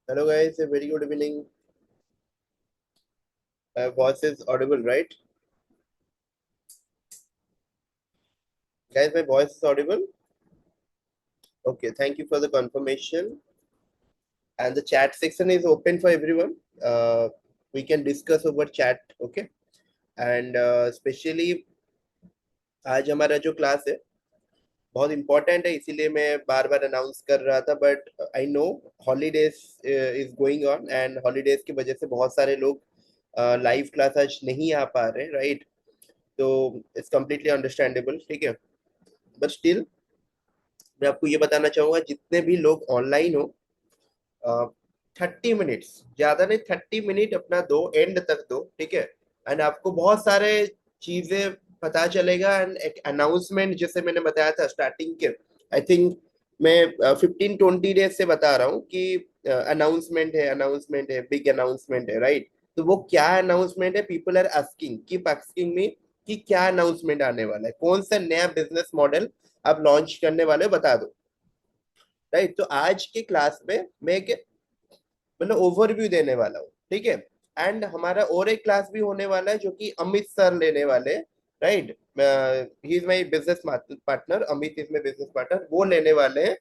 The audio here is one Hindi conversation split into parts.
Hello guys, a very good evening. My voice is audible, right? Guys, my voice is audible. Okay, thank you for the confirmation. And the chat section is open for everyone. We can discuss over chat, okay? And especially आज हमारा जो क्लास है बहुत इंपॉर्टेंट है, इसीलिए मैं बार बार अनाउंस कर रहा था, but I know holidays is going on and holidays की वजह से बहुत सारे लोग लाइव क्लास आज नहीं आ पा रहे, राइट? तो इट्स कम्प्लीटली अंडरस्टैंडेबल, ठीक है। बट स्टिल मैं आपको ये बताना चाहूंगा, जितने भी लोग ऑनलाइन हो, 30 मिनट्स, ज्यादा नहीं, 30 मिनट अपना दो, एंड तक दो, ठीक है। एंड आपको बहुत सारे चीजें पता चलेगा। एंड एक अनाउंसमेंट जैसे मैंने बताया था स्टार्टिंग के, आई थिंक मैं 15-20 डेज से बता रहा हूँ कि अनाउंसमेंट है, बिग अनाउंसमेंट है, राइट? तो वो क्या अनाउंसमेंट है, people are asking, keep asking me कि क्या अनाउंसमेंट आने वाला है, कौन सा नया बिजनेस मॉडल आप लॉन्च करने वाले हो, बता दो, राइट? तो आज के क्लास में मैं एक मतलब ओवरव्यू देने वाला हूँ, ठीक है। एंड हमारा और एक क्लास भी होने वाला है जो कि अमित सर लेने वाले, right? He is my business partner, Amit is my business partner, वो लेने वाले हैं।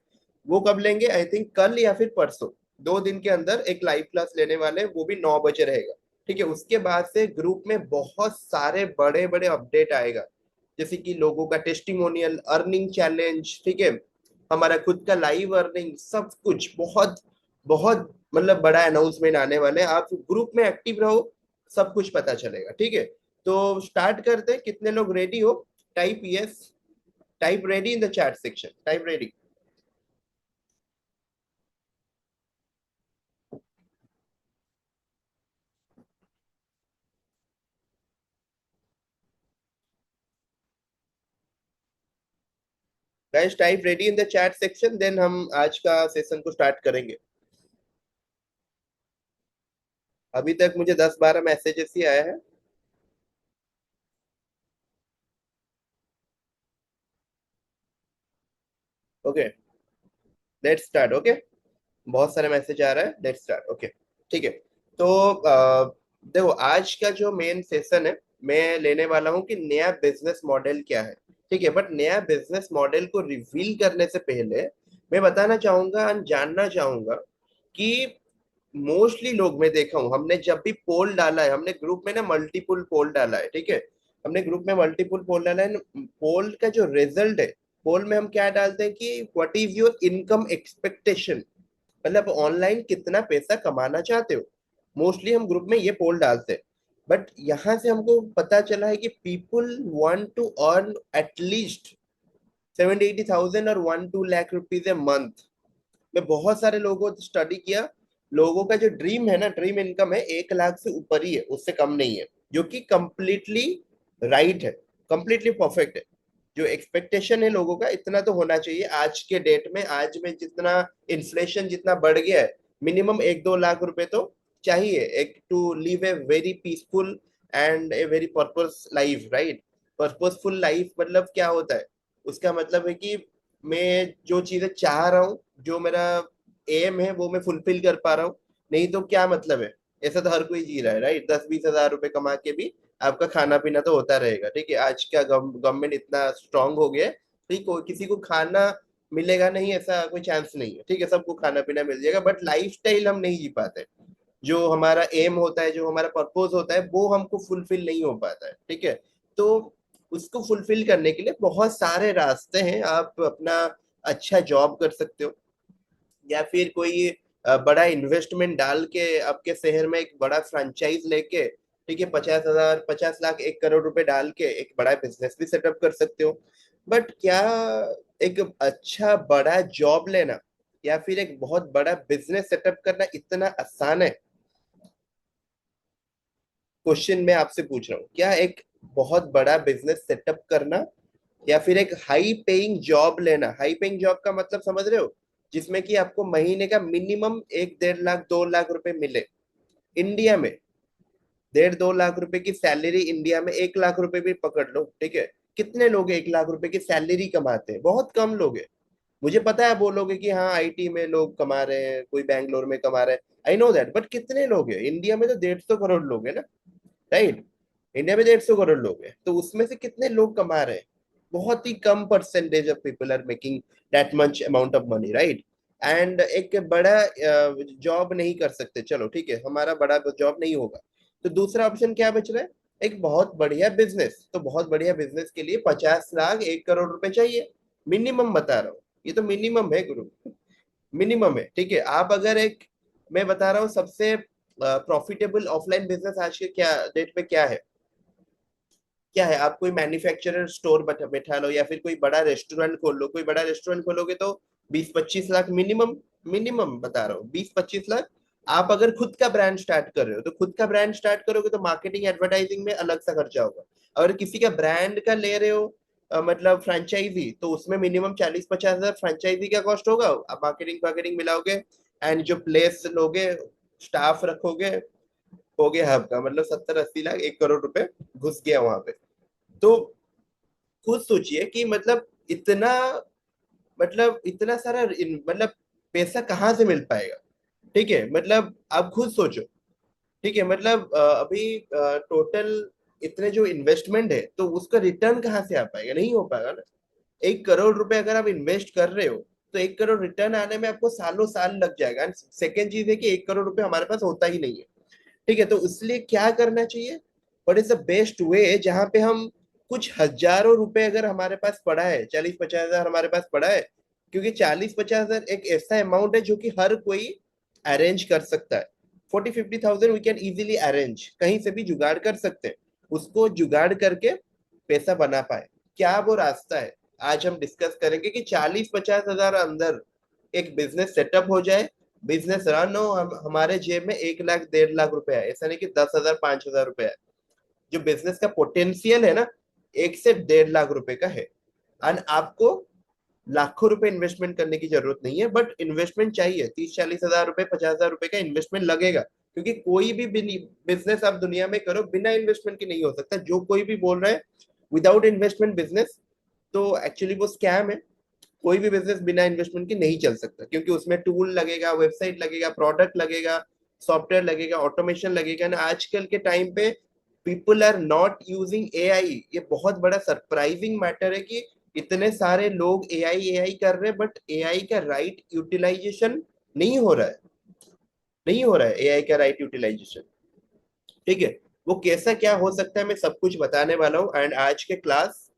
वो कब लेंगे? आई थिंक कल या फिर परसों, 2 दिन के अंदर एक लाइव क्लास लेने वाले हैं, वो भी 9 बजे रहेगा, ठीक है। उसके बाद से ग्रुप में बहुत सारे बड़े बड़े अपडेट आएगा, जैसे कि लोगों का टेस्टिमोनियल, अर्निंग चैलेंज, ठीक है, हमारा खुद का लाइव अर्निंग, सब कुछ बहुत बहुत मतलब बड़ा अनाउंसमेंट आने वाले हैं। आप ग्रुप में एक्टिव रहो, सब कुछ पता चलेगा, ठीक है। तो स्टार्ट करते हैं, कितने लोग रेडी हो? Type yes, type ready in the chat section, type ready. Guys type ready in the chat section, then हम आज का सेशन को स्टार्ट करेंगे। अभी तक मुझे 10-12 मैसेजेस ही आया है। Okay, let's start. ओके, बहुत सारे मैसेज आ रहा है, लेट्स स्टार्ट। ओके, ठीक है। तो देखो, आज का जो मेन सेशन है, मैं लेने वाला हूँ कि नया बिजनेस मॉडल क्या है, ठीक है। बट नया बिजनेस मॉडल को रिवील करने से पहले मैं बताना चाहूंगा और जानना चाहूंगा कि मोस्टली लोग, मैं देखा हूँ, हमने जब भी पोल डाला है, हमने ग्रुप में ना मल्टीपुल पोल डाला है, ठीक है। हमने ग्रुप में मल्टीपुल पोल डाला है। पोल का जो रिजल्ट है, पोल में हम क्या डालते हैं कि what is your income expectation, मतलब ऑनलाइन कितना पैसा कमाना चाहते हो। मोस्टली हम ग्रुप में ये पोल डालते हैं। बट यहाँ से हमको पता चला है कि people want to earn at least 70-80 thousand और 1-2 लाख रुपीज ए मंथ। मैं बहुत सारे लोगों को स्टडी किया, लोगों का जो ड्रीम है ना, ड्रीम इनकम है 1 लाख से ऊपर ही है, उससे कम नहीं है, जो कि कंप्लीटली राइट है, कंप्लीटली परफेक्ट है। जो एक्सपेक्टेशन है लोगों का, इतना तो होना चाहिए आज के डेट में। आज में जितना इन्फ्लेशन जितना बढ़ गया है, मिनिमम 1-2 लाख रुपए तो चाहिए, एक to live a very peaceful and a very purpose life, right? Purposeful life मतलब क्या होता है? उसका मतलब है कि मैं जो चीजें चाह रहा हूँ, जो मेरा एम है, वो मैं फुलफिल कर पा रहा हूँ। नहीं तो क्या मतलब है? ऐसा तो हर कोई जी रहा है, राइट? 10-20 हजार रुपए कमा के भी आपका खाना पीना तो होता रहेगा, ठीक है। आज का गवर्नमेंट इतना स्ट्रांग हो गया है, ठीक, कोई किसी को खाना मिलेगा नहीं ऐसा कोई चांस नहीं है, ठीक है, सबको खाना पीना मिल जाएगा। बट लाइफ स्टाइल हम नहीं जी पाते, जो हमारा एम होता है, जो हमारा पर्पस होता है, वो हमको फुलफिल नहीं हो पाता है, ठीक है। तो उसको फुलफिल करने के लिए बहुत सारे रास्ते हैं। आप अपना अच्छा जॉब कर सकते हो, या फिर कोई बड़ा इन्वेस्टमेंट डाल के आपके शहर में एक बड़ा फ्रेंचाइज लेके, ठीक है, 50 हजार, 50 लाख, 1 करोड़ रुपए डाल के एक बड़ा बिजनेस भी सेटअप कर सकते हो। बट क्या एक अच्छा बड़ा जॉब लेना या फिर एक बहुत बड़ा बिजनेस सेटअप करना इतना आसान है? क्वेश्चन मैं आपसे पूछ रहा हूँ, क्या एक बहुत बड़ा बिजनेस सेटअप करना या फिर एक हाई पेइंग जॉब लेना? हाई पेइंग जॉब का मतलब समझ रहे हो? जिसमें कि आपको महीने का मिनिमम 1-1.5 लाख 2 लाख रुपए मिले इंडिया में। 1.5-2 लाख रुपए की सैलरी इंडिया में, 1 लाख रुपए भी पकड़ लो, ठीक है। कितने लोग 1 लाख रुपए की सैलरी कमाते हैं? बहुत कम लोग हैं। मुझे पता है बोलोगे कि हाँ आईटी में लोग कमा रहे हैं, कोई बैंगलोर में कमा रहे हैं, आई नो दैट, बट कितने लोग हैं इंडिया में? तो 150 करोड़ लोग हैं ना, राइट? इंडिया में 150 करोड़ लोग हैं, तो उसमें से कितने लोग कमा रहे हैं? बहुत ही कम percentage of people are making that much amount of money, right? And एक बड़ा जॉब नहीं कर सकते, चलो ठीक है, हमारा बड़ा जॉब नहीं होगा, तो दूसरा ऑप्शन क्या बच रहा है? एक बहुत बढ़िया बिजनेस। तो बहुत बढ़िया बिजनेस के लिए 50 लाख 1 करोड़ रुपए चाहिए, मिनिमम बता रहा हूँ, ये तो मिनिमम है गुरु, मिनिमम है, ठीक है? आप अगर एक, मैं बता रहा हूँ सबसे प्रॉफिटेबल ऑफलाइन बिजनेस आज के क्या डेट पे क्या है, क्या है? आप कोई मैन्युफैक्चरर स्टोर बैठा लो, या फिर कोई बड़ा रेस्टोरेंट खोल लो। कोई बड़ा रेस्टोरेंट खोलोगे तो 20-25 लाख मिनिमम, मिनिमम बता रहा हूँ, 20-25 लाख। आप अगर खुद का ब्रांड स्टार्ट कर रहे हो, तो खुद का ब्रांड स्टार्ट करोगे तो मार्केटिंग एडवर्टाइजिंग में अलग सा खर्चा होगा। अगर किसी का ब्रांड का ले रहे हो, मतलब फ्रेंचाइजी, तो उसमें मिनिमम 40-50 हजार फ्रेंचाइजी का कॉस्ट होगा। आप मार्केटिंग मार्केटिंग मिलाओगे, एंड जो प्लेस लोगे, स्टाफ रखोगे, हो गया आपका मतलब 70-80 लाख, 1 करोड़ रुपए घुस गया वहां पे। तो खुद सोचिए कि मतलब इतना, मतलब इतना सारा मतलब पैसा कहाँ से मिल पाएगा? ठीक है, मतलब आप खुद सोचो, ठीक है? मतलब अभी टोटल इतने जो इन्वेस्टमेंट है, तो उसका रिटर्न कहाँ से आ पाएगा? नहीं हो पाएगा ना। 1 करोड़ रुपए अगर आप इन्वेस्ट कर रहे हो, तो 1 करोड़ रिटर्न आने में आपको सालों साल लग जाएगा। सेकेंड चीज है कि 1 करोड़ रुपए हमारे पास होता ही नहीं है, ठीक है? तो इसलिए क्या करना चाहिए? व्हाट इज द बेस्ट वे जहां पे हम कुछ हजारों रुपए अगर हमारे पास पड़ा है, 40-50 हजार हमारे पास पड़ा है, क्योंकि 40-50 हजार एक ऐसा अमाउंट है जो कि हर कोई अरेंज कर सकता है। 40-50 thousand we can easily arrange, कहीं से भी जुगाड़ कर सकते हैं, उसको जुगाड़ करके पैसा बना पाए। क्या वो रास्ता है? आज हम डिस्कस करेंगे कि 40-50 हजार अंदर एक बिजनेस सेटअप हो जाए, बिजनेस रन हो, हमारे जेब में 1 लाख 1.5 लाख रुपए है, ऐसा नहीं कि 10 हजार 5 हजार रुपए है। जो बिजनेस का पोटेंशियल है ना, 1 से 1.5 लाख रुपए का है। एंड आपको लाखों रुपए इन्वेस्टमेंट करने की जरूरत नहीं है, बट इन्वेस्टमेंट चाहिए। 30-40 हजार रुपए, 50 हजार रुपए का इन्वेस्टमेंट लगेगा, क्योंकि कोई भी बिजनेस आप दुनिया में करो बिना इन्वेस्टमेंट के नहीं हो सकता। जो कोई भी बोल रहा है विदाउट इन्वेस्टमेंट बिजनेस, तो एक्चुअली वो स्कैम है। कोई भी बिजनेस बिना इन्वेस्टमेंट के नहीं चल सकता, क्योंकि उसमें टूल लगेगा, वेबसाइट लगेगा, प्रोडक्ट लगेगा, सॉफ्टवेयर लगेगा, ऑटोमेशन लगेगा ना। आजकल के टाइम पे people are not using AI. ये बहुत बड़ा सरप्राइजिंग मैटर है कि इतने सारे लोग एआई एआई कर रहे हैं, बट एआई का राइट यूटिलाइजेशन नहीं हो रहा है, नहीं हो रहा है एआई का राइट यूटिलाइजेशन, ठीक है? वो कैसा क्या हो सकता है, मैं सब कुछ बताने वाला हूँ। एंड आज के class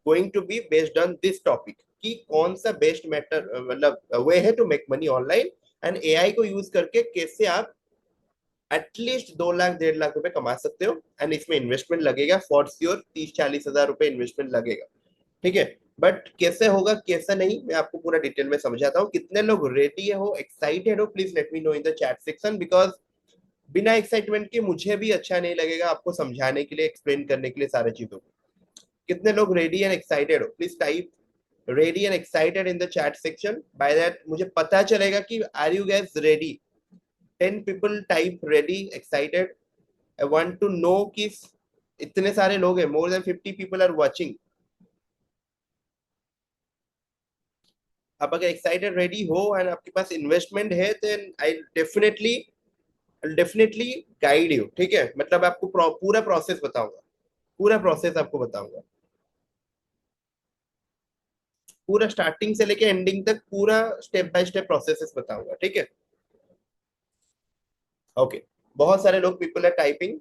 going to be based on this topic, कि कौन सा बेस्ट मैटर मतलब वे है to make money online, and AI को यूज करके कैसे आप एटलीस्ट 2 लाख 1.5 लाख रुपए कमा सकते हो। एंड इसमें इन्वेस्टमेंट लगेगा फॉर श्योर, 30-40 हजार रुपए इन्वेस्टमेंट लगेगा, ठीक है? बट कैसे होगा कैसा नहीं, मैं आपको पूरा डिटेल में समझाता हूँ। कितने लोग रेडी हो, एक्साइटेड हो, please let me know in the chat section, because बिना एक्साइटमेंट के मुझे भी अच्छा नहीं लगेगा आपको समझाने के लिए, एक्सप्लेन करने के लिए सारे चीजों को। कितने लोग रेडी एंड एक्साइटेड हो? Please type ready and excited in the chat section, by that मुझे पता चलेगा कि are you guys ready. 10 people type ready excited. I want to know कि इतने सारे लोग हैं, more than 50 people are watching. आप अगर एक्साइटेड रेडी हो एंड आपके पास इन्वेस्टमेंट है, then I definitely definitely guide you, ठीक है? मतलब आपको पूरा प्रोसेस बताऊंगा, पूरा प्रोसेस आपको बताऊंगा, पूरा स्टार्टिंग से लेके एंडिंग तक पूरा स्टेप बाय स्टेप प्रोसेसेस बताऊंगा, ठीक है? ओके, बहुत सारे लोग people are typing.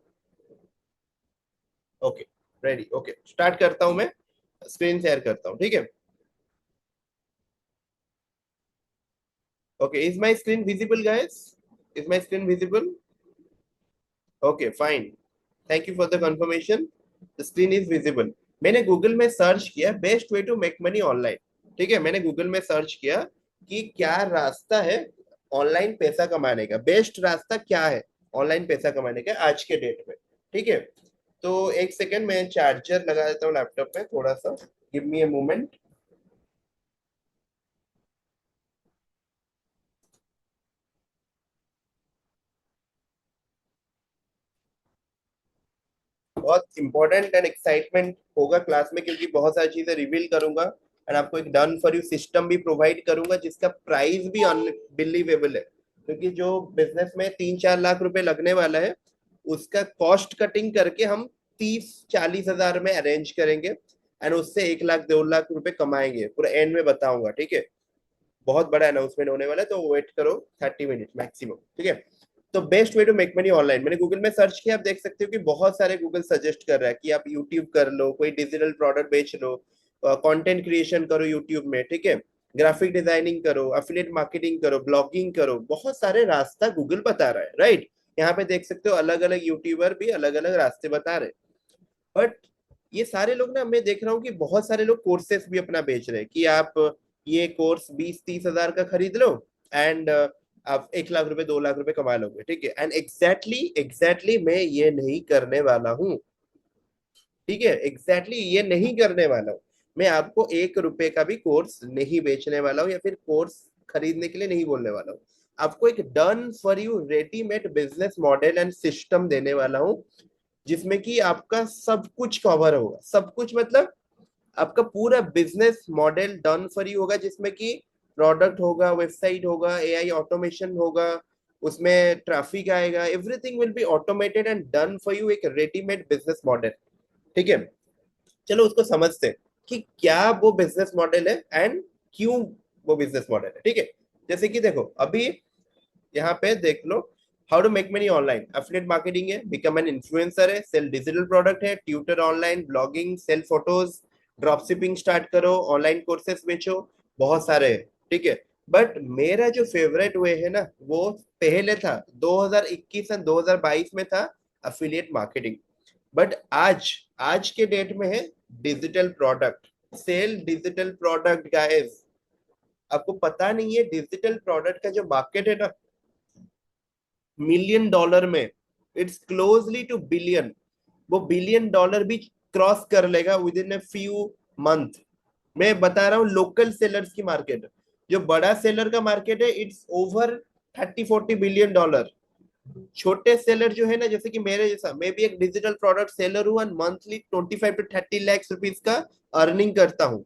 Okay, ready, okay, start करता हूं मैं, स्क्रीन शेयर करता हूं, ठीक है? Okay, is my screen visible guys? Is my screen visible? Okay, fine, thank you for the confirmation. The screen is visible. मैंने गूगल में सर्च किया best way to make money online, ठीक है? मैंने गूगल में सर्च किया कि क्या रास्ता है ऑनलाइन पैसा कमाने का, बेस्ट रास्ता क्या है ऑनलाइन पैसा कमाने का आज के डेट में, ठीक है? तो एक सेकेंड, मैं चार्जर लगा देता हूँ लैपटॉप में थोड़ा सा, गिव मी ए मोमेंट। बहुत इंपॉर्टेंट एंड एक्साइटमेंट होगा क्लास में, क्योंकि बहुत सारी चीजें रिवील करूंगा। एंड आपको एक डन फॉर यू सिस्टम भी प्रोवाइड करूंगा जिसका प्राइस भी अनबिलीवेबल है, क्योंकि जो बिजनेस में 3-4 लाख रुपए लगने वाला है उसका कॉस्ट कटिंग करके हम 30-40 हजार में अरेंज करेंगे, एंड उससे 1 लाख 2 लाख रुपए कमाएंगे, पूरा एंड में बताऊंगा, ठीक है। बहुत बड़ा अनाउंसमेंट होने वाला है, तो वेट करो 30 मिनट मैक्सिमम, ठीक है। तो best way to make money online, मैंने गूगल में सर्च किया, आप देख सकते हो कि बहुत सारे गूगल सजेस्ट कर रहा है कि आप यूट्यूब कर लो, कोई डिजिटल प्रोडक्ट बेच लो, कंटेंट क्रिएशन करो यूट्यूब में, ठीक है, ग्राफिक डिजाइनिंग करो, अफिलिएट मार्केटिंग करो, ब्लॉगिंग करो, बहुत सारे रास्ता गूगल बता रहा है, राइट। यहाँ पे देख सकते हो अलग अलग यूट्यूबर भी अलग अलग रास्ते बता रहे हैं। बट ये सारे लोग ना, मैं देख रहा हूँ कि बहुत सारे लोग कोर्सेस भी अपना बेच रहे हैं कि आप ये कोर्स 20-30 हजार का खरीद लो एंड आप 1 लाख रुपए 2 लाख रुपए कमा लोगे, ठीक है। एंड एग्जैक्टली मैं ये नहीं करने वाला हूँ, ठीक है, एग्जैक्टली ये नहीं करने वाला हूँ। मैं आपको 1 रुपए का भी कोर्स नहीं बेचने वाला हूँ, या फिर कोर्स खरीदने के लिए नहीं बोलने वाला हूँ। आपको एक done for you readymade business model and system देने वाला हूँ, जिसमें कि आपका सब कुछ कवर होगा, सब कुछ मतलब आपका पूरा business model done for you होगा, जिसमें कि प्रोडक्ट होगा, वेबसाइट होगा, एआई ऑटोमेशन होगा, उसमें ट्रैफिक आएगा, everything will be automated and done for you, एक रेडीमेड बिजनेस मॉडल, ठीक है। चलो उसको समझते हैं कि क्या वो बिजनेस मॉडल है एंड क्यों वो बिजनेस मॉडल है, ठीक है। जैसे कि देखो अभी यहाँ पे देख लो, how to make money online, affiliate marketing है, बिकम एन इन्फ्लुएंसर है, सेल डिजिटल प्रोडक्ट है, tutor online, blogging, sell photos, drop shipping start करो, ऑनलाइन कोर्सेस बेचो, बहुत सारे है, ठीक है। बट मेरा जो फेवरेट वे है ना, वो पहले था 2021 और 2022 में था अफिलिएट मार्केटिंग। बट आज आज के डेट में है digital product, sell digital product guys. आपको पता नहीं है डिजिटल प्रोडक्ट का जो मार्केट है ना, $1 million में, इट्स क्लोजली टू बिलियन। वो $1 billion भी क्रॉस कर लेगा with in a few month. मैं बता रहा हूँ लोकल सेलर्स की मार्केट, जो बड़ा सेलर का मार्केट है इट्स ओवर 30-40 बिलियन डॉलर। छोटे सेलर जो है ना, जैसे कि मेरे जैसा, मैं भी एक डिजिटल प्रोडक्ट सेलर हूँ, मंथली 25 to 30 लाख रुपीज का अर्निंग करता हूँ।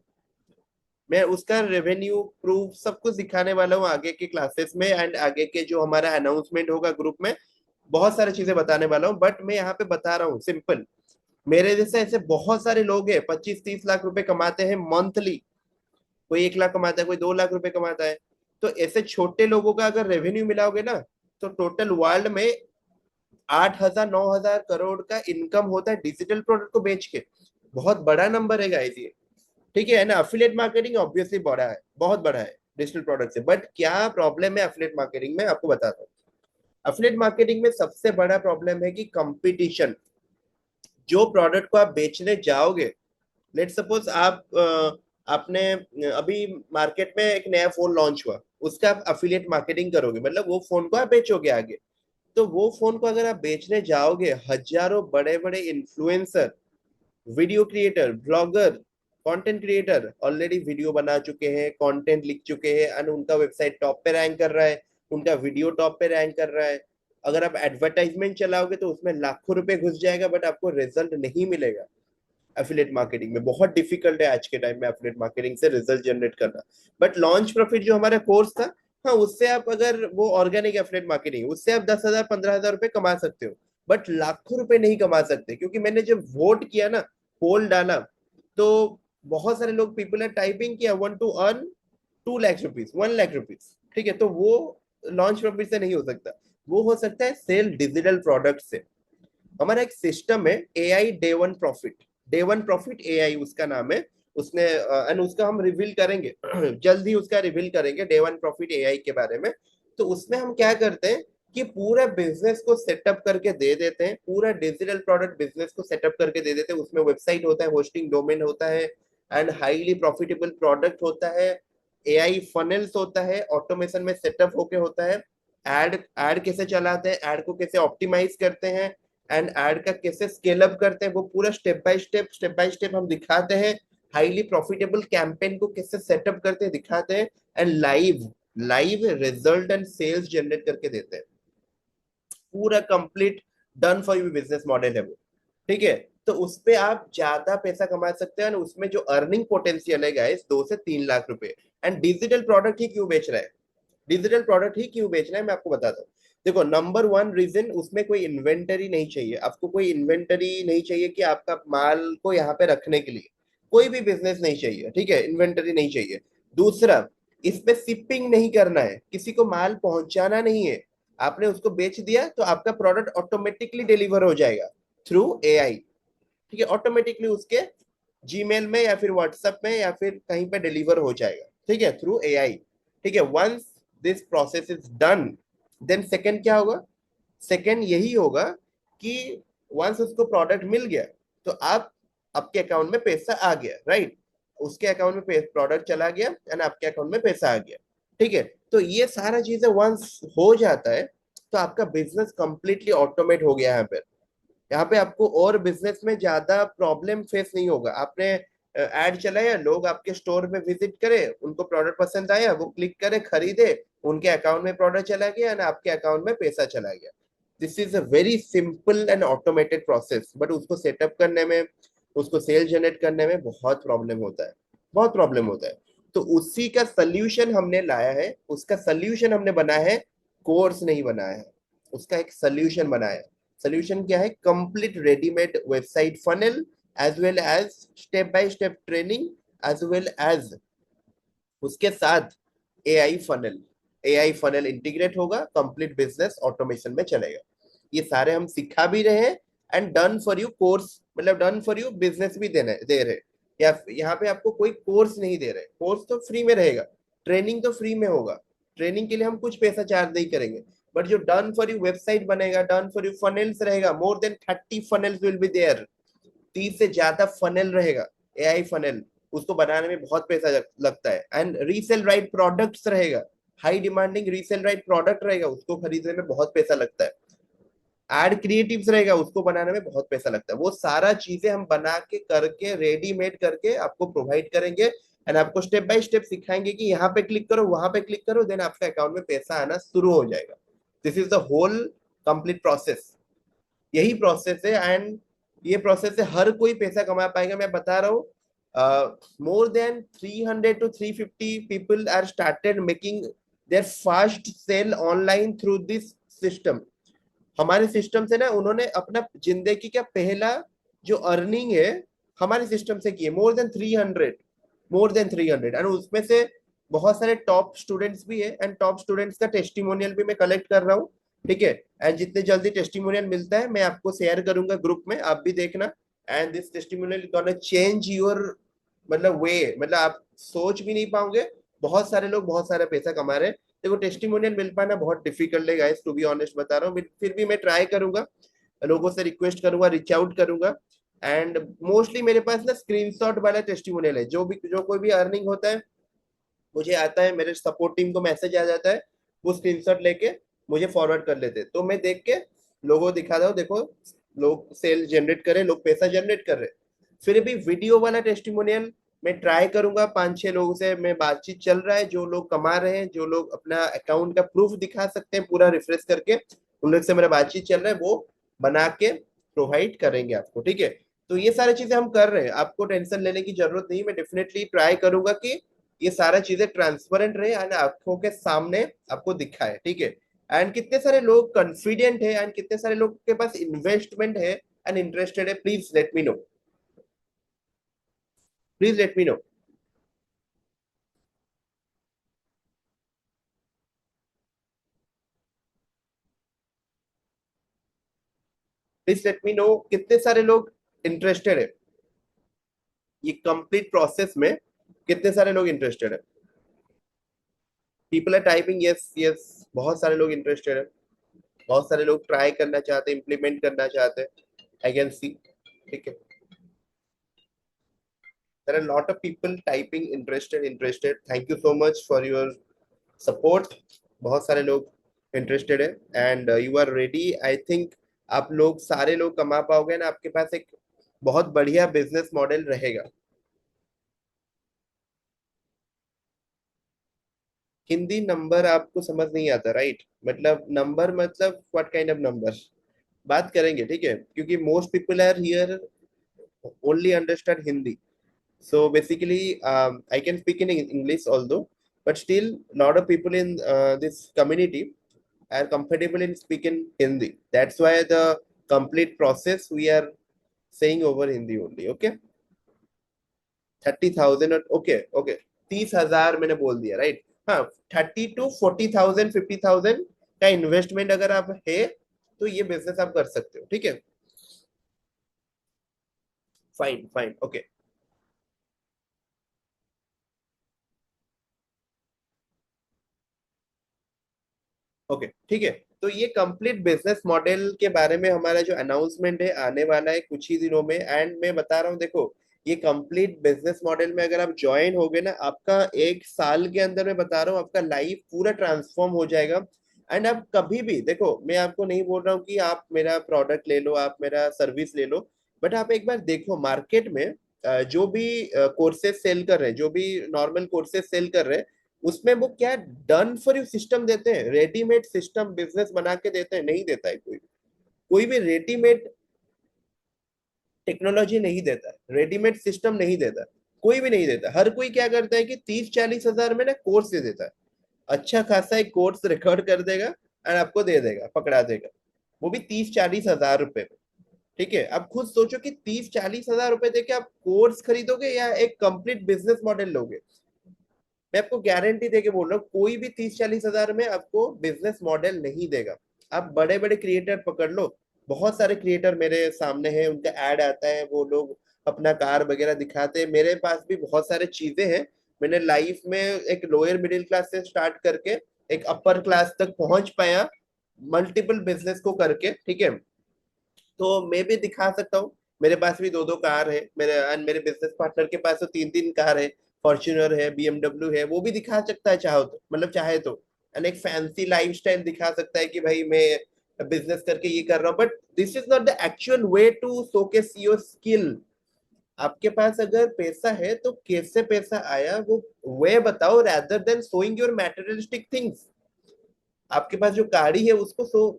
मैं उसका रेवेन्यू प्रूफ सब कुछ दिखाने वाला हूँ आगे के क्लासेस में, एंड आगे के जो हमारा अनाउंसमेंट होगा ग्रुप में, बहुत सारी चीजें बताने वाला हूँ। बट मैं यहाँ पे बता रहा हूँ सिंपल, मेरे जैसे ऐसे बहुत सारे लोग हैं 25-30 लाख रुपए कमाते हैं मंथली, कोई 1 लाख कमाता है, कोई 2 लाख रुपए कमाता है। तो ऐसे छोटे लोगों का अगर रेवेन्यू मिलाओगे ना, तो टोटल वर्ल्ड में 8,000-9,000 करोड़ का इनकम होता है डिजिटल प्रोडक्ट को बेच के। बहुत बड़ा नंबर है गाइस ये, ठीक है ना। अफिलिएट मार्केटिंग ऑब्वियसली बड़ा है, बहुत बड़ा है डिजिटल प्रोडक्ट से। बट क्या प्रॉब्लम है अफिलिएट मार्केटिंग में, आपको बताता हूँ। अफिलिएट मार्केटिंग में सबसे बड़ा प्रॉब्लम है कि कंपटीशन। जो प्रोडक्ट को आप बेचने जाओगे, लेट सपोज आप आपने अभी मार्केट में एक नया फोन लॉन्च हुआ, उसका आप अफिलिएट मार्केटिंग करोगे, मतलब वो फोन को आप बेचोगे आगे। तो वो फोन को अगर आप बेचने जाओगे, हजारों बड़े बड़े influencer, video creator, blogger, content creator already video बना चुके हैं, कंटेंट लिख चुके हैं, एंड उनका वेबसाइट टॉप पे रैंक कर रहा है, उनका वीडियो टॉप पे रैंक कर रहा है। अगर आप एडवर्टाइजमेंट चलाओगे तो उसमें लाखों रुपए घुस जाएगा, बट आपको रिजल्ट नहीं मिलेगा। एफिलिएट मार्केटिंग में बहुत डिफिकल्ट है आज के टाइम में एफिलिएट मार्केटिंग से रिजल्ट जनरेट करना। बट लॉन्च प्रॉफिट जो हमारा कोर्स था, हाँ, उससे आप अगर वो ऑर्गेनिक एफिलिएट मार्केटिंग, उससे आप 10,000-15,000 रुपए कमा सकते हो, बट लाखों रुपए नहीं कमा सकते। क्योंकि मैंने जब वोट किया ना, पोल डाला, तो बहुत सारे लोग, पीपल है टाइपिंग किया, want to earn 2 lakh rupees, 1 lakh rupees, ठीक है। तो वो लॉन्च प्रॉफिट से नहीं हो सकता, वो हो सकता है सेल डिजिटल प्रोडक्ट से। हमारा एक सिस्टम है AI day one profit AI उसका नाम है। उसने एंड उसका हम रिवील करेंगे जल्द ही उसका रिवील करेंगे डे वन प्रॉफिट एआई के बारे में। तो उसमें हम क्या करते हैं कि पूरा बिजनेस को सेटअप करके दे देते हैं, पूरा डिजिटल प्रोडक्ट बिजनेस को सेटअप करके दे देते हैं। उसमें वेबसाइट होता है, होस्टिंग डोमेन होता है, एंड हाईली प्रॉफिटेबल प्रोडक्ट होता है, एआई फनल्स होता है, ऑटोमेशन में सेटअप होके होता है, एड एड कैसे चलाते हैं, एड को कैसे ऑप्टिमाइज करते हैं, एंड एड का कैसे स्केल अप करते हैं, वो पूरा स्टेप बाय स्टेप हम दिखाते हैं। हाईली प्रॉफिटेबल कैंपेन को कैसे सेटअप करते हैं दिखाते हैं, and live live result and sales generate करके देते हैं। पूरा complete done for you business model है वो, ठीक है। तो उस पे आप ज्यादा पैसा कमा सकते हैं, और उसमें जो अर्निंग पोटेंशियल है गाइस 2 से 3 लाख रुपए। एंड डिजिटल प्रोडक्ट ही क्यों बेच रहा है, डिजिटल प्रोडक्ट ही क्यों बेचना है मैं आपको बताता हूँ। देखो, नंबर वन रीजन, उसमें कोई इन्वेंटरी नहीं चाहिए आपको, कोई इन्वेंटरी नहीं चाहिए कि आपका माल को यहाँ पे रखने के लिए, कोई भी बिजनेस नहीं चाहिए, ठीक है, इन्वेंटरी नहीं चाहिए। दूसरा, इस पे शिपिंग नहीं करना है, किसी को माल पहुंचाना नहीं है, आपने उसको बेच दिया तो आपका प्रोडक्ट ऑटोमेटिकली डिलीवर हो जाएगा थ्रू एआई। ठीक है, ऑटोमेटिकली उसके जीमेल में या फिर व्हाट्सएप में या फिर कहीं पे डिलीवर हो जाएगा, ठीक है, थ्रू एआई। ठीक है, once this process is done, then second क्या होगा, सेकंड यही होगा कि वंस उसको प्रोडक्ट मिल गया तो आप, आपके अकाउंट में पैसा आ गया, राइट, उसके अकाउंट में प्रोडक्ट चला गया एंड आपके अकाउंट में पैसा आ गया। ठीक है, तो ये सारा चीजें वंस हो जाता है तो आपका बिजनेस कंप्लीटली ऑटोमेट हो गया है यहाँ पे। यहाँ पे आपको और बिजनेस में ज्यादा प्रॉब्लम फेस नहीं होगा। आपने एड चलाया, लोग आपके स्टोर में विजिट करे, उनको प्रोडक्ट पसंद आया, वो क्लिक करे, खरीदे, उनके अकाउंट में प्रोडक्ट चला गया एंड आपके अकाउंट में पैसा चला गया। This is a very simple and automated process, but उसको सेटअप करने में, उसको सेल जनरेट करने में बहुत प्रॉब्लम होता है, बहुत प्रॉब्लम होता है। तो उसी का सल्यूशन हमने लाया है, उसका सल्यूशन हमने बनाया है, कोर्स नहीं बनाया है, उसका एक सल्यूशन बनाया है। सॉल्यूशन क्या है, complete readymade website funnel, as well as step by step training, as well as उसके साथ AI funnel. AI funnel integrate होगा, कंप्लीट बिजनेस ऑटोमेशन में चलेगा। ये सारे हम सिखा भी रहे हैं and done for you course, मतलब डन फॉर यू बिजनेस भी देने दे रहे। या यहाँ पे आपको कोई कोर्स नहीं दे रहे, कोर्स तो फ्री में रहेगा, ट्रेनिंग तो फ्री में होगा, ट्रेनिंग के लिए हम कुछ पैसा चार्ज नहीं करेंगे। बट जो डन फॉर यू वेबसाइट बनेगा, डन फॉर यू फनल्स रहेगा, more than 30 funnels will be there, 30 से ज्यादा फनल रहेगा, एआई फनल, उसको बनाने में बहुत पैसा लगता है। एंड रीसेल राइट प्रोडक्ट्स रहेगा, high demanding resale right product रहेगा, उसको खरीदने में बहुत पैसा लगता है। एड क्रिएटिव्स रहेगा, उसको बनाने में बहुत पैसा लगता है। वो सारा चीजें हम बना के करके रेडीमेड करके आपको प्रोवाइड करेंगे एंड आपको स्टेप बाय स्टेप सिखाएंगे कि यहाँ पे क्लिक करो, वहां पे क्लिक करो, देन आपके अकाउंट में पैसा आना शुरू हो जाएगा। This is the whole complete process, यही प्रोसेस है। एंड ये प्रोसेस से हर कोई पैसा कमा पाएगा, मैं बता रहा हूँ। More than 300 to 350 people are started making their first sale online through this system. हमारे सिस्टम से ना उन्होंने अपना जिंदगी का पहला जो अर्निंग है हमारे सिस्टम से किए, मोर देन 300, मोर देन 300। एंड उसमें से बहुत सारे टॉप स्टूडेंट्स भी है एंड टॉप स्टूडेंट्स का टेस्टिमोनियल भी मैं कलेक्ट कर रहा हूँ। ठीक है, एंड जितने जल्दी टेस्टिमोनियल मिलता है मैं आपको शेयर करूंगा ग्रुप में, आप भी देखना। And this testimonial gonna change your, मतलब वे, मतलब आप सोच भी नहीं पाओगे, बहुत सारे लोग बहुत सारा पैसा कमा रहे हैं। देखो, टेस्टिमोनियल मिल पाना बहुत डिफिकल्ट है गाइस, टू बी ऑनेस्ट बता रहा हूँ, फिर भी मैं ट्राई करूंगा, लोगों से रिक्वेस्ट करूंगा, रीच आउट करूंगा। एंड मोस्टली मेरे पास ना स्क्रीनशॉट वाला टेस्टिमोनियल है, जो कोई भी अर्निंग होता है मुझे आता है, मेरे सपोर्ट टीम को मैसेज आ जाता है, वो स्क्रीनशॉट लेके मुझे फॉरवर्ड कर लेते हैं, तो मैं देख के लोगों को दिखा रहा हूँ, देखो लोग सेल जनरेट कर रहे, लोग पैसा जनरेट कर रहे। फिर भी वीडियो वाला टेस्टिमोनियल मैं ट्राई करूंगा, 5-6 लोगों से मैं बातचीत चल रहा है, जो लोग कमा रहे हैं, जो लोग अपना अकाउंट का प्रूफ दिखा सकते हैं पूरा रिफ्रेश करके, उन लोग से मेरा बातचीत चल रहा है, वो बना के प्रोवाइड करेंगे आपको। ठीक है, तो ये सारी चीजें हम कर रहे हैं, आपको टेंशन लेने की जरूरत नहीं, मैं डेफिनेटली ट्राई करूंगा कि ये सारा चीजें ट्रांसपेरेंट रहे एंड आंखों के सामने आपको दिखाए। ठीक है, एंड कितने सारे लोग कॉन्फिडेंट है एंड कितने सारे लोग के पास इन्वेस्टमेंट है एंड इंटरेस्टेड है, please let me know, please let me know, please let me know, कितने सारे लोग इंटरेस्टेड है ये कंप्लीट प्रोसेस में, कितने सारे लोग इंटरेस्टेड है। People are typing yes yes, बहुत सारे लोग इंटरेस्टेड है, बहुत सारे लोग ट्राई करना चाहते हैं, इंप्लीमेंट करना चाहते हैं, आई कैन सी। ठीक है, there are a lot of people typing interested, thank you so much for your support। बहुत सारे लोग इंटरेस्टेड है and you are ready, I think आप लोग सारे लोग कमा पाओगे ना, आपके पास एक बहुत बढ़िया बिजनेस मॉडल रहेगा। हिंदी नंबर आपको समझ नहीं आता, राइट, मतलब नंबर मतलब व्हाट काइंड ऑफ नंबर, बात करेंगे, ठीक है, क्योंकि most people are here only understand Hindi. So basically, I can speak in English although, but still, lot of people in this community are comfortable in speaking Hindi. That's why the complete process we are saying over Hindi only. Okay, 30,000 okay okay 30,000 मैंने बोल दिया राइट. हाँ, 30 to 40,000 50,000 का इन्वेस्टमेंट अगर आप है तो ये बिजनेस आप कर सकते हो. ठीक है, फाइन फाइन ओके ओके. ठीक है, तो ये कंप्लीट बिजनेस मॉडल के बारे में हमारा जो अनाउंसमेंट है आने वाला है कुछ ही दिनों में. एंड मैं बता रहा हूँ देखो, ये कंप्लीट बिजनेस मॉडल में अगर आप ज्वाइन हो गए ना, आपका 1 साल के अंदर मैं बता रहा हूँ आपका लाइफ पूरा ट्रांसफॉर्म हो जाएगा. एंड आप कभी भी देखो, मैं आपको नहीं बोल रहा हूँ कि आप मेरा प्रोडक्ट ले लो, आप मेरा सर्विस ले लो, बट आप एक बार देखो मार्केट में जो भी कोर्सेज सेल कर रहे हैं, जो भी नॉर्मल कोर्सेज सेल कर रहे हैं, उसमें वो क्या डन फॉर यू सिस्टम देते हैं. रेडीमेड सिस्टम बिजनेस बना के देते हैं? नहीं देता है कोई. कोई भी रेडीमेड टेक्नोलॉजी नहीं देता है, रेडीमेड सिस्टम नहीं देता, कोई भी नहीं देता. हर कोई क्या करता है कि 30-40 हजार में ना कोर्स दे देता है. अच्छा खासा एक कोर्स रिकॉर्ड कर देगा और आपको दे देगा, पकड़ा देगा, वो भी 30-40 हजार रुपए में. ठीक है, अब खुद सोचो कि 30-40 हजार रुपए देके आप कोर्स खरीदोगे या एक कंप्लीट बिजनेस मॉडल लोगे. मैं आपको गारंटी देके बोल रहा हूँ कोई भी 30-40 हजार में आपको बिजनेस मॉडल नहीं देगा. आप बड़े बड़े क्रिएटर पकड़ लो, बहुत सारे क्रिएटर मेरे सामने हैं, उनका एड आता है, वो लोग अपना कार वगैरह दिखाते हैं. मेरे पास भी बहुत सारे चीजें हैं. मैंने लाइफ में एक लोअर मिडिल क्लास से स्टार्ट करके एक अपर क्लास तक पहुंच पाया, मल्टीपल बिजनेस को करके. ठीक है, तो मैं भी दिखा सकता हूँ. मेरे पास भी 2-2 कार है, मेरे बिजनेस पार्टनर के पास तो 3-3 कार है. फॉर्च्यूनर है, बीएमडब्ल्यू है, वो भी दिखा सकता है चाहो तो, मतलब चाहे तो. एंड एक फैंसी लाइफस्टाइल दिखा सकता है कि भाई मैं बिजनेस करके ये कर रहा हूँ, but this is not the actual way to showcase your skill. आपके पास अगर पैसा है तो कैसे पैसा आया वो वे बताओ, rather than showing your materialistic things. आपके पास जो गाड़ी है उसको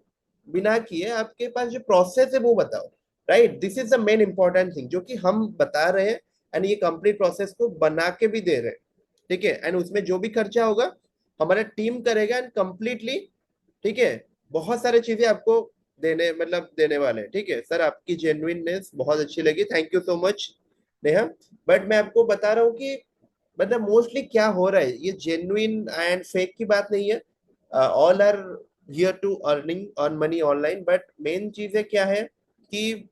बिना किए आपके पास जो प्रोसेस है वो बताओ. Right, this is the main important thing जो कि हम बता रहे हैं. एंड ये कंप्लीट प्रोसेस को बना के भी दे रहे हैं. ठीक है, एंड उसमें जो भी खर्चा होगा हमारा टीम करेगा एंड कंप्लीटली. ठीक है, बहुत सारी चीजें आपको देने वाले हैं. ठीक है सर, आपकी जेन्युइननेस बहुत अच्छी लगी, thank you so much Neha. But मैं आपको बता रहा हूँ कि मतलब मोस्टली क्या हो रहा है, ये जेन्युइन एंड फेक की बात नहीं है. All are here to earning earn money online, but main चीजें क्या है कि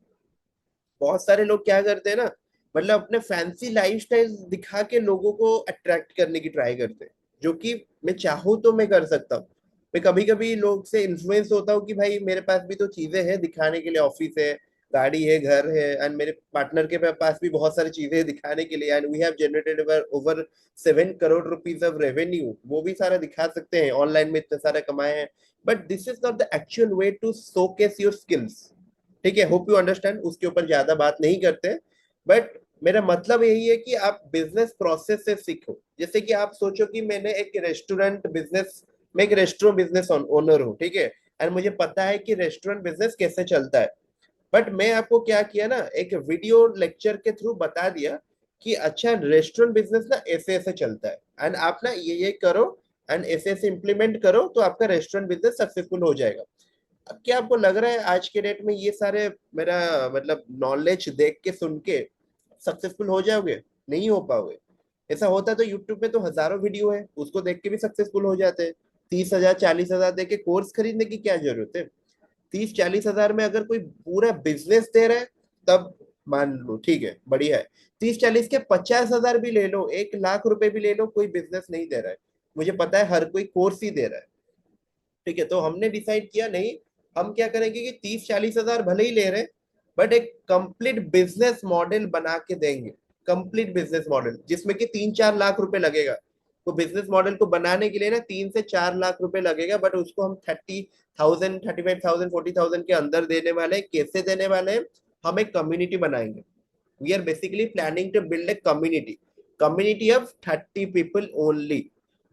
बहुत सारे लोग क्या करते हैं ना, मतलब अपने फैंसी लाइफस्टाइल दिखा के लोगों को अट्रैक्ट करने की ट्राई करते हैं, जो कि मैं चाहूँ तो मैं कर सकता हूँ. मैं कभी कभी लोग से इन्फ्लुएंस होता हूँ कि भाई मेरे पास भी तो चीजें हैं दिखाने के लिए, ऑफिस है, गाड़ी है, घर है, एंड मेरे पार्टनर के पास भी बहुत सारी चीजें हैं दिखाने के लिए. And we have generated over 7 crore rupees of revenue, वो भी सारा दिखा सकते हैं, ऑनलाइन में इतने सारे कमाए हैं. But this is not the actual way to showcase your skills. ठीक है, होप यू अंडरस्टैंड, उसके ऊपर ज्यादा बात नहीं करते. बट मेरा मतलब यही है कि आप बिजनेस प्रोसेस से सीखो. जैसे कि आप सोचो कि मैंने एक रेस्टोरेंट बिजनेस, मैं एक रेस्टोरेंट बिजनेस ओनर हूँ. ठीक है, एंड मुझे पता है कि रेस्टोरेंट बिजनेस कैसे चलता है. बट मैं आपको क्या किया ना, एक वीडियो लेक्चर के थ्रू बता दिया कि अच्छा रेस्टोरेंट बिजनेस ना ऐसे ऐसे चलता है, एंड आप ना ये करो एंड ऐसे ऐसे इम्प्लीमेंट करो तो आपका रेस्टोरेंट बिजनेस सक्सेसफुल हो जाएगा. अब क्या आपको लग रहा है आज के डेट में ये सारे मेरा मतलब नॉलेज देख के सुन के सक्सेसफुल हो जाओगे? नहीं हो पाओगे. ऐसा होता तो यूट्यूब पे तो हजारों वीडियो है, उसको देख के भी सक्सेसफुल हो जाते हैं. 30,000 40,000 दे के कोर्स खरीदने की क्या जरूरत है? 30-40 हजार में अगर कोई पूरा बिजनेस दे रहा है तब मान लो ठीक है, बढ़िया है. 30-40 के 50,000 भी ले लो, 1 लाख रुपए भी ले लो, कोई बिजनेस नहीं दे रहा है. मुझे पता है हर कोई कोर्स ही दे रहा है. ठीक है, तो हमने डिसाइड किया नहीं, हम क्या करेंगे कि 30-40 हजार भले ही ले रहे हैं, बट एक कंप्लीट बिजनेस मॉडल बना के देंगे. कंप्लीट बिजनेस मॉडल जिसमें कि 3-4 लाख रुपए लगेगा. तो बिजनेस मॉडल को बनाने के लिए ना 3 से 4 लाख रुपए लगेगा, बट उसको हम 30,000 35,000 40,000 के अंदर देने वाले हैं. कैसे देने वाले हैं? हम एक कम्युनिटी बनाएंगे. We are basically planning to build a community, community of 30 people only.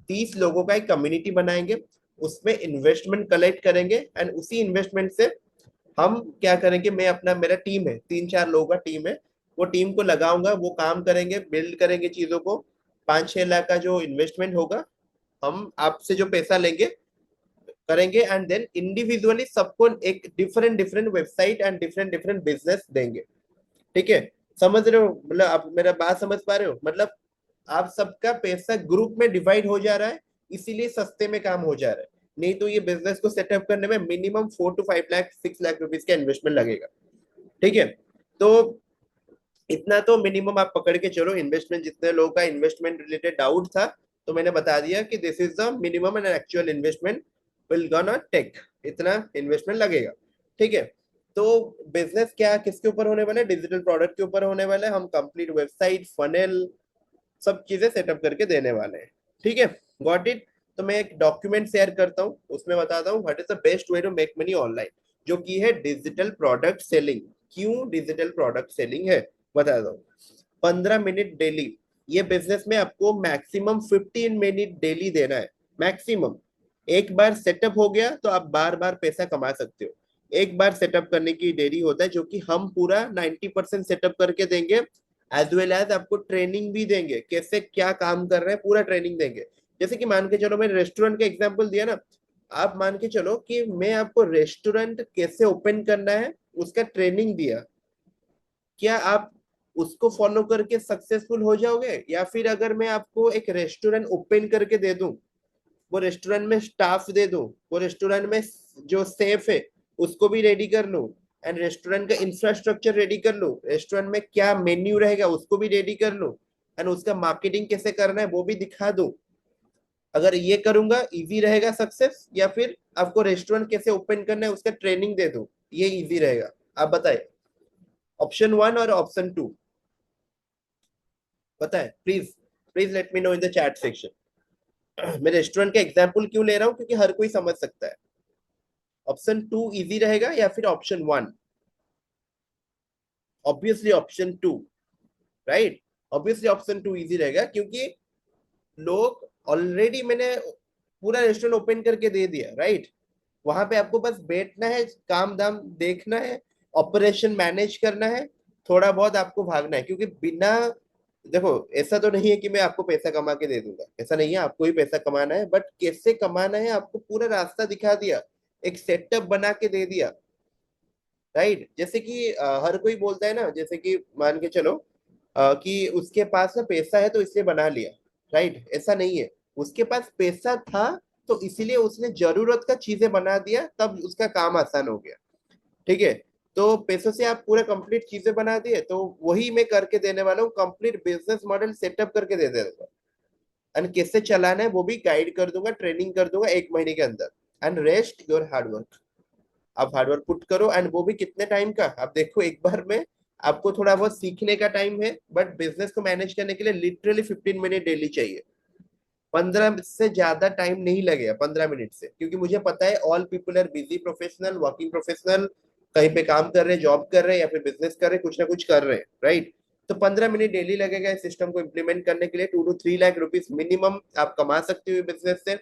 30 लोगों का एक कम्युनिटी बनाएंगे, उसमें इन्वेस्टमेंट कलेक्ट करेंगे, एंड उसी इन्वेस्टमेंट से हम क्या करेंगे, मैं अपना, मेरा टीम है, 3-4 लोगों का टीम है, वो टीम को लगाऊंगा, वो काम करेंगे, बिल्ड करेंगे चीजों को। 5-6 लाख का जो इन्वेस्टमेंट होगा, हम आपसे जो पैसा लेंगे करेंगे, एंड देन इंडिविजुअली सबको एक different different website and different different business देंगे। ठीक है? समझ रहे हो? मतलब आप मेरा बात समझ पा रहे हो? मतलब आप सबका पैसा ग्रुप में डिवाइड हो जा रहा है, इसीलिए सस्ते में काम हो जा रहा है। नहीं तो ये बिजनेस को सेटअप करने में minimum 4 to 5 lakh 6 lakh rupees का इन्वेस्टमेंट लगेगा। ठीक है? तो इतना तो मिनिमम आप पकड़ के चलो इन्वेस्टमेंट। जितने लोगों का इन्वेस्टमेंट रिलेटेड डाउट था, तो मैंने बता दिया कि this is the minimum and actual investment will gonna take, इतना इन्वेस्टमेंट लगेगा। ठीक है? तो बिजनेस क्या किसके ऊपर होने वाला है? डिजिटल प्रोडक्ट के ऊपर होने वाला है। हम कंप्लीट वेबसाइट, फनेल, सब चीजें सेटअप करके देने वाले हैं। ठीक है? Got it? तो मैं एक डॉक्यूमेंट शेयर करता हूँ, उसमें बताता हूँ what is the best way to make money online, जो की है डिजिटल प्रोडक्ट सेलिंग। क्यों डिजिटल प्रोडक्ट सेलिंग है, बता दो। 15 मिनट डेली, ये बिजनेस में आपको मैक्सिमम 15 मिनट डेली देना है, मैक्सिमम। एक बार सेटअप हो गया तो आप बार बार पैसा कमा सकते हो। एक बार सेटअप करने की देरी होता है, जो कि हम पूरा 90% सेटअप करके देंगे। एज वेल एज आपको ट्रेनिंग भी देंगे, कैसे क्या काम कर रहे हैं पूरा ट्रेनिंग देंगे। जैसे कि मान के चलो, मैंने रेस्टोरेंट का एग्जांपल दिया ना, आप मान के चलो कि मैं आपको रेस्टोरेंट कैसे ओपन करना है उसका ट्रेनिंग दिया, क्या आप उसको फॉलो करके सक्सेसफुल हो जाओगे? या फिर अगर मैं आपको एक रेस्टोरेंट ओपन करके दे दूं, वो रेस्टोरेंट में स्टाफ दे दूं, वो रेस्टोरेंट में जो सेफ है उसको भी रेडी कर लूं, एंड रेस्टोरेंट का इंफ्रास्ट्रक्चर रेडी कर लूं, रेस्टोरेंट में क्या मेन्यू रहेगा उसको भी रेडी कर लूं, एंड उसका मार्केटिंग कैसे करना है वो भी दिखा दूं, अगर ये करूंगा इजी रहेगा सक्सेस? या फिर आपको रेस्टोरेंट कैसे ओपन करना है उसका ट्रेनिंग दे दूं, ये इजी रहेगा? आप बताए, ऑप्शन वन और ऑप्शन टू, पता है? Please please let me know in the chat section. मैं रेस्टोरेंट का एग्जांपल क्यों ले रहा हूँ, क्योंकि हर कोई समझ सकता है। ऑप्शन टू इजी रहेगा या फिर option one? Obviously option two, right? Obviously option two easy रहेगा, क्योंकि लोग ऑलरेडी, मैंने पूरा रेस्टोरेंट ओपन करके दे दिया, राइट? वहां पे आपको बस बैठना है, काम दाम देखना है, ऑपरेशन मैनेज करना है, थोड़ा बहुत आपको भागना है। क्योंकि बिना, देखो, ऐसा तो नहीं है कि मैं आपको पैसा कमा के दे दूंगा, ऐसा नहीं है, आपको ही पैसा कमाना है, बट कैसे कमाना है आपको पूरा रास्ता दिखा दिया, एक सेटअप बना के दे दिया, राइट? जैसे कि हर कोई बोलता है ना, जैसे कि मान के चलो कि उसके पास ना पैसा है तो इसलिए बना लिया, राइट? ऐसा नहीं है। उसके पास पैसा था तो इसीलिए उसने जरूरत का चीजें बना दिया, तब उसका काम आसान हो गया। ठीक है? तो पैसों से आप पूरा कंप्लीट चीजें बना दिए, तो वही मैं करके देने वाला हूँ, कंप्लीट बिजनेस मॉडल सेटअप करके दे दूंगा, एंड कैसे चलाना है वो भी गाइड कर दूंगा, ट्रेनिंग कर दूंगा 1 महीने के अंदर। एंड रेस्ट योर हार्डवर्क, आप हार्डवर्क पुट करो, एंड वो भी कितने टाइम का आप देखो। एक बार में आपको थोड़ा बहुत सीखने का टाइम है, बट बिजनेस को मैनेज करने के लिए लिटरली 15 मिनट डेली चाहिए। 15 से ज्यादा टाइम नहीं लगेगा 15 मिनट से, क्योंकि मुझे पता है all people are busy professional, working professional, कहीं पे काम कर रहे हैं, जॉब कर रहे हैं, या फिर बिजनेस कर रहे हैं, कुछ ना कुछ कर रहे हैं, राइट? तो 15 मिनट डेली लगेगा इस सिस्टम को इम्प्लीमेंट करने के लिए। 2 to 3 लाख रुपीज मिनिमम आप कमा सकते हो बिजनेस से।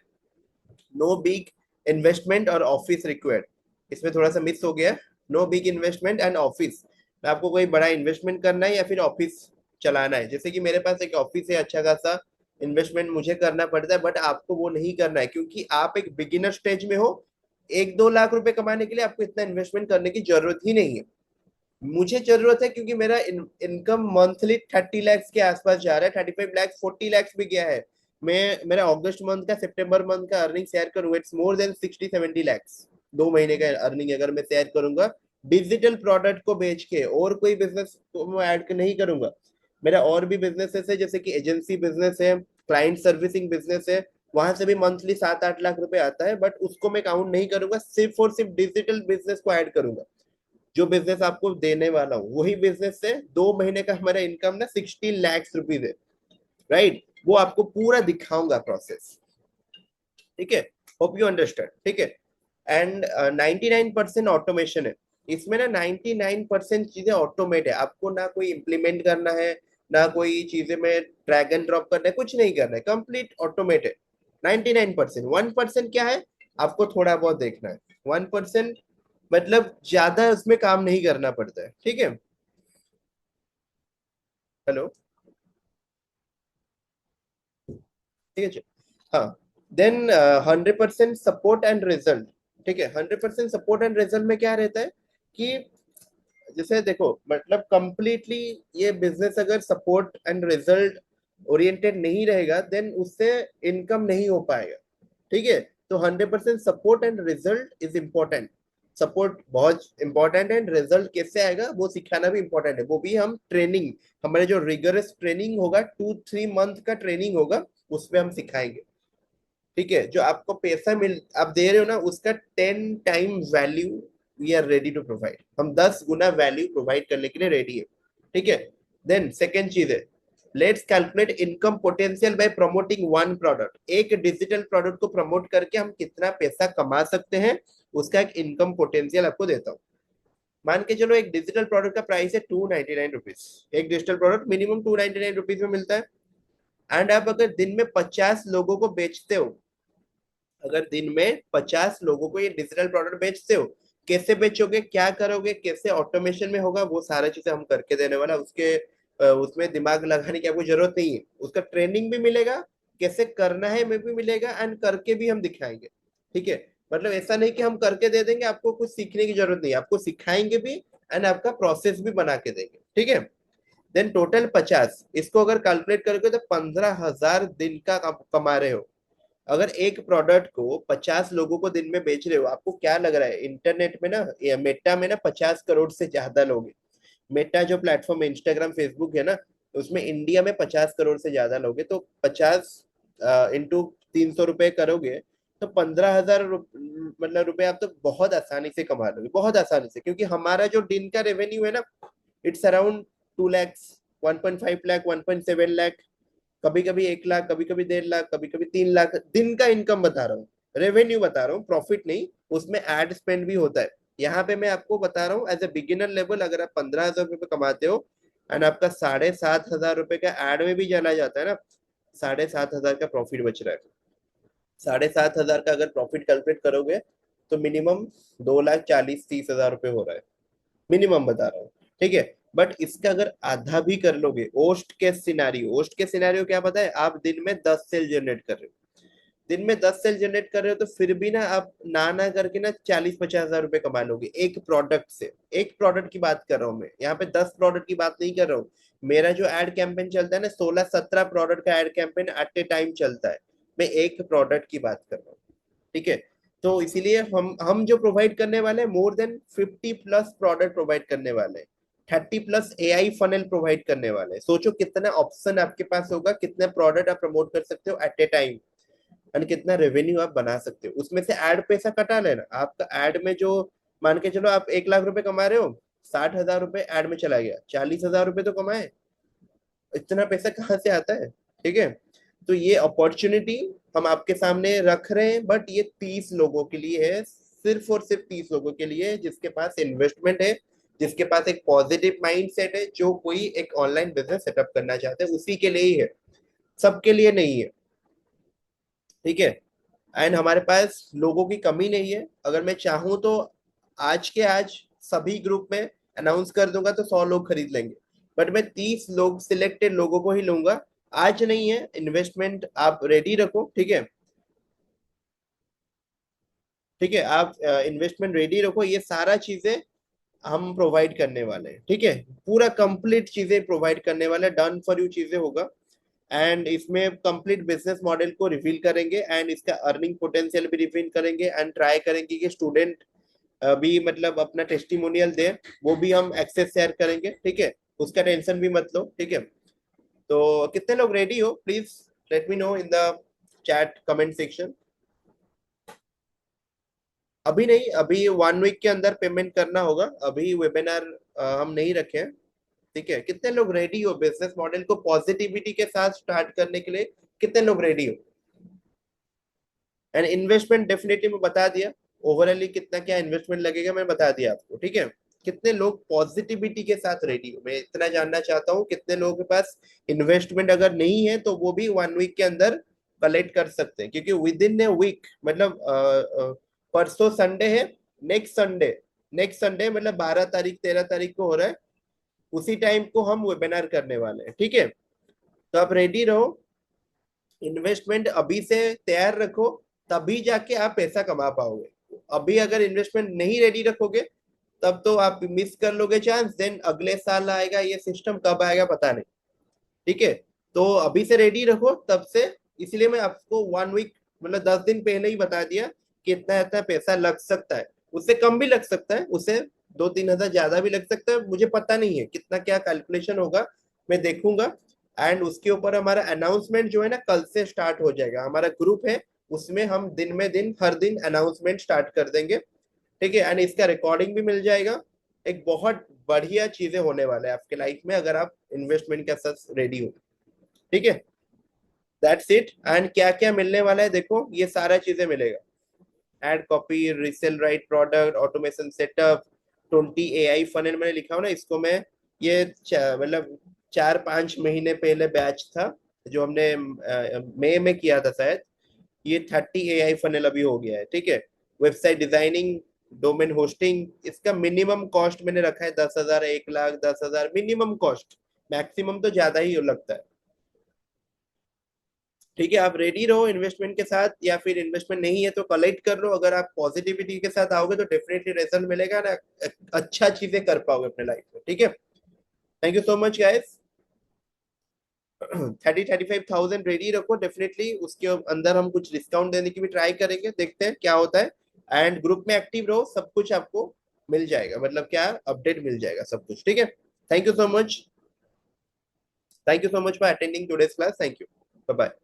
नो बिग इन्वेस्टमेंट और ऑफिस रिक्वायर्ड, इसमें थोड़ा सा मिस हो गया। No big investment and office, आपको कोई बड़ा इन्वेस्टमेंट करना है या फिर ऑफिस चलाना है? जैसे कि मेरे पास एक ऑफिस है, अच्छा खासा इन्वेस्टमेंट मुझे करना पड़ता है, बट आपको वो नहीं करना है, क्योंकि आप एक बिगिनर स्टेज में हो। 1-2 लाख रुपए कमाने के लिए आपको इतना इन्वेस्टमेंट करने की जरूरत ही नहीं है। मुझे जरूरत है, क्योंकि मेरा इनकम मंथली 30 लैक्स के आसपास जा रहा है, 35 लैक्स, 40 लैक्स भी गया है। मैं मेरा अगस्त मंथ का, सितंबर मंथ का अर्निंग शेयर करूंगा, इट्स मोर देन 60-70 लैक्स। 2 महीने का अर्निंग अगर मैं शेयर करूंगा डिजिटल प्रोडक्ट को बेच के, और कोई बिजनेस को मैं ऐड नहीं करूंगा। मेरा और भी बिजनेसेस है, जैसे कि एजेंसी बिजनेस है, क्लाइंट सर्विसिंग बिजनेस है, वहां से भी मंथली 7-8 लाख रुपए आता है, बट उसको मैं काउंट नहीं करूंगा, सिर्फ और सिर्फ डिजिटल बिजनेस को ऐड करूंगा। जो बिजनेस आपको देने वाला हूँ वही बिजनेस से 2 महीने का हमारा इनकम ना 16 लाख रुपीज है, राइट? वो आपको पूरा दिखाऊंगा प्रोसेस। ठीक है? Hope you understand. ठीक है? एंड 99% ऑटोमेशन है इसमें ना, 99% चीजें ऑटोमेट है, आपको ना कोई इम्प्लीमेंट करना है, ना कोई चीजें में ड्रैग एंड ड्रॉप करना है, कुछ नहीं करना है, कंप्लीट ऑटोमेट है 99%। 1% क्या है, आपको थोड़ा बहुत देखना है। 1% मतलब ज्यादा उसमें काम नहीं करना पड़ता है। ठीक है? हेलो, ठीक है जी। हाँ, देन 100% सपोर्ट एंड रिजल्ट। ठीक है, 100% सपोर्ट एंड रिजल्ट में क्या रहता है कि जैसे देखो, मतलब कंप्लीटली ये बिजनेस अगर सपोर्ट एंड रिजल्ट ओरिएंटेड नहीं रहेगा देन उससे इनकम नहीं हो पाएगा। ठीक है, तो 100% support and result is important. Support बहुत इंपॉर्टेंट है, रिजल्ट कैसे आएगा वो सिखाना भी इंपॉर्टेंट है। वो भी हम ट्रेनिंग, हमारे जो रिगरस ट्रेनिंग होगा, 2-3 मंथ का ट्रेनिंग होगा, उसमें हम सिखाएंगे। ठीक है, जो आपको पैसा मिल आप दे रहे हो ना, उसका 10 time value we are ready to provide. हम 10 गुना वैल्यू प्रोवाइड करने के लिए रेडी है। ठीक है, देन सेकेंड चीज है, let's calculate income potential bye promoting one product. एक डिजिटल प्रोडक्ट को प्रमोट करके हम कितना पैसा कमा सकते हैं, उसका एक इनकम पोटेंशियल आपको देता हूँ। मान के चलो एक डिजिटल प्रोडक्ट का प्राइस है 299 रुपीज। एक डिजिटल प्रोडक्ट मिनिमम 299 रुपीज में मिलता है। एंड आप अगर दिन में 50 लोगों को बेचते हो, अगर दिन में 50 लोगों को ये डिजिटल प्रोडक्ट बेचते हो, कैसे बेचोगे, क्या करोगे, कैसे ऑटोमेशन में होगा, वो सारा चीजें हम करके देने वाला। उसके उसमें दिमाग लगाने की आपको जरूरत नहीं है। उसका ट्रेनिंग भी मिलेगा, कैसे करना है में भी मिलेगा, एंड करके भी हम दिखाएंगे। ठीक है, मतलब ऐसा नहीं कि हम करके दे देंगे, आपको कुछ सीखने की जरूरत नहीं है, आपको सिखाएंगे भी एंड आपका प्रोसेस भी बना के देंगे। ठीक है, देन टोटल 50, इसको अगर कैलकुलेट करोगे तो 15,000 दिन का आप कमा रहे हो। अगर एक प्रोडक्ट को 50 लोगों को दिन में बेच रहे हो, आपको क्या लग रहा है, इंटरनेट में ना, मेटा में ना 50 करोड़ से ज्यादा लोग हैं। मेटा जो प्लेटफॉर्म है, इंस्टाग्राम फेसबुक है ना, उसमें इंडिया में 50 करोड़ से ज्यादा लोग हैं। तो 50 इंटू 300 रुपए करोगे तो 15,000 मतलब रुपए आप तो बहुत आसानी से कमा लोगे, बहुत आसानी से। क्योंकि हमारा जो दिन का रेवेन्यू है ना, it's around 2 lakhs, 1.5 lakh, 1.7 lakh, कभी कभी 1 लाख, कभी कभी 1.5 लाख, कभी कभी 3 लाख दिन का इनकम बता रहा हूँ। रेवेन्यू बता रहा हूँ, प्रॉफिट नहीं। उसमें एड स्पेंड भी होता है। यहाँ पे मैं आपको बता रहा हूँ एज ए बिगिनर लेवल, अगर आप 15,000 रुपये कमाते हो एंड आपका 7,500 रुपये का एड में भी चला जाता है ना, 7,500 का प्रॉफिट बच रहा है। 7,500 का अगर प्रॉफिट कैलकुलेट करोगे तो मिनिमम 2,40,30,000 रुपये हो रहा है, मिनिमम बता रहा हूँ। ठीक है, बट इसका अगर आधा भी कर लोगे, ओस्ट के सिनारियो क्या पता है, आप दिन में 10 सेल जनरेट कर रहे हो, दिन में 10 सेल जनरेट कर रहे हो, तो फिर भी ना आप ना करके ना 40-50 हजार रुपए कमा लोगे एक प्रोडक्ट से। एक प्रोडक्ट की बात कर रहा हूँ मैं यहाँ पे, 10 प्रोडक्ट की बात नहीं कर रहा हूँ। मेरा जो एड कैंपेन चलता है ना, 16-17 प्रोडक्ट का ad campaign at a time चलता है। मैं एक प्रोडक्ट की बात कर रहा हूँ। ठीक है, तो इसीलिए हम जो प्रोवाइड करने वाले हैं, मोर देन 50+ प्रोडक्ट प्रोवाइड करने वाले हैं। 30+ AI फनल प्रोवाइड करने वाले हैं। सोचो कितना ऑप्शन आपके पास होगा, कितने प्रोडक्ट आप प्रमोट कर सकते हो एट ए टाइम, एंड कितना रेवेन्यू आप बना सकते हो। उसमें से एड पैसा कटा लेना, आपका एड में जो, मान के चलो आप 1 लाख रुपए कमा रहे हो, 60,000 रुपए एड में चला गया, 40,000 रुपए तो कमाए। इतना पैसा कहाँ से आता है। ठीक है, तो ये अपॉर्चुनिटी हम आपके सामने रख रहे हैं, बट ये 30 लोगों के लिए है, सिर्फ और सिर्फ 30 लोगों के लिए है, जिसके पास इन्वेस्टमेंट है, जिसके पास एक पॉजिटिव माइंड सेट है, जो कोई एक ऑनलाइन बिजनेस सेटअप करना चाहते हैं, उसी के लिए ही है, सबके लिए नहीं है। ठीक है, एंड हमारे पास लोगों की कमी नहीं है। अगर मैं चाहूं तो आज के आज सभी ग्रुप में अनाउंस कर दूंगा तो 100 लोग खरीद लेंगे, बट मैं 30 लोग, सिलेक्टेड लोगों को ही लूंगा। आज नहीं है, इन्वेस्टमेंट आप रेडी रखो। ठीक है, ठीक है, आप इन्वेस्टमेंट रेडी रखो, ये सारा चीजें हम प्रोवाइड करने वाले हैं। ठीक है, पूरा कंप्लीट चीजें प्रोवाइड करने वाले, डन फॉर यू चीजें होगा। एंड इसमें कंप्लीट बिजनेस मॉडल को रिवील करेंगे, एंड इसका अर्निंग पोटेंशियल भी रिवील करेंगे, एंड ट्राई करेंगे कि स्टूडेंट भी मतलब अपना टेस्टिमोनियल दे, वो भी हम एक्सेस शेयर करेंगे। ठीक है, उसका टेंशन भी मत लो। ठीक है, तो कितने लोग रेडी हो, please let me know in the chat comment section. अभी नहीं, अभी 1 वीक के अंदर पेमेंट करना होगा, अभी वेबिनार हम नहीं रखे हैं। ठीक है, कितने लोग रेडी हो बिजनेस मॉडल को पॉजिटिविटी के साथ स्टार्ट करने के लिए, कितने लोग रेडी हो। एंड इन्वेस्टमेंट डेफिनेटली मैं बता दिया, ओवरऑली कितना क्या इन्वेस्टमेंट लगेगा मैं बता दिया आपको। ठीक है, कितने लोग पॉजिटिविटी के साथ रेडी हो, मैं इतना जानना चाहता हूँ, कितने लोगों के पास इन्वेस्टमेंट अगर नहीं है तो वो भी 1 वीक के अंदर कलेक्ट कर सकते हैं, क्योंकि विद इन ए वीक, मतलब परसों संडे है, नेक्स्ट संडे, नेक्स्ट संडे मतलब 12 तारीख 13 तारीख को हो रहा है, उसी टाइम को हम वेबिनार करने वाले हैं, ठीक है। तो आप रेडी रहो, इन्वेस्टमेंट अभी से तैयार रखो, तभी जाके आप पैसा कमा पाओगे। अभी अगर इन्वेस्टमेंट नहीं रेडी रखोगे तब तो आप मिस कर लोगे चांस, देन अगले साल आएगा ये सिस्टम, कब आएगा पता नहीं, ठीक है। तो अभी से रेडी रखो तब से, इसलिए मैं आपको 1 वीक मतलब 10 दिन पहले ही बता दिया कि इतना इतना पैसा लग सकता है। उससे कम भी लग सकता है, उससे 2-3 हजार ज्यादा भी लग सकता है, मुझे पता नहीं है कितना क्या कैलकुलेशन होगा, मैं देखूंगा। एंड उसके ऊपर हमारा अनाउंसमेंट जो है ना कल से स्टार्ट हो जाएगा, हमारा ग्रुप है उसमें हम दिन में दिन हर दिन अनाउंसमेंट स्टार्ट कर देंगे, ठीक है। एंड इसका रिकॉर्डिंग भी मिल जाएगा। एक बहुत बढ़िया चीजें होने वाले हैं आपके लाइफ में अगर आप इन्वेस्टमेंट के साथ रेडी हो, ठीक है। That's it. एंड क्या क्या मिलने वाला है देखो, ये सारा चीजें मिलेगा। Ad copy, resale right product, automation setup, 20 AI funnel मैंने लिखा हूं ना इसको मैं, ये मतलब 4-5 महीने पहले बैच था जो हमने मई में किया था शायद, ये 30 AI फनल अभी हो गया है, ठीक है। वेबसाइट डिजाइनिंग, डोमेन होस्टिंग, इसका मिनिमम कॉस्ट मैंने रखा है 10,000, 1 लाख, 10,000 मिनिमम कॉस्ट, मैक्सिमम तो ज्यादा ही लगता है, ठीक है। आप रेडी रहो इन्वेस्टमेंट के साथ, या फिर इन्वेस्टमेंट नहीं है तो कलेक्ट कर लो, अगर आप पॉजिटिविटी के साथ आओगे तो डेफिनेटली रिजल्ट मिलेगा ना, अच्छा चीजें कर पाओगे अपने लाइफ में, ठीक है। Thank you so much guys. 35,000 ready रखो डेफिनेटली, उसके अंदर हम कुछ डिस्काउंट देने की भी ट्राई करेंगे, देखते हैं क्या होता है। एंड ग्रुप में एक्टिव रहो, सब कुछ आपको मिल जाएगा, मतलब क्या अपडेट मिल जाएगा सब कुछ, ठीक है। Thank you so much, thank you so much for attending today's class, thank you, bye bye.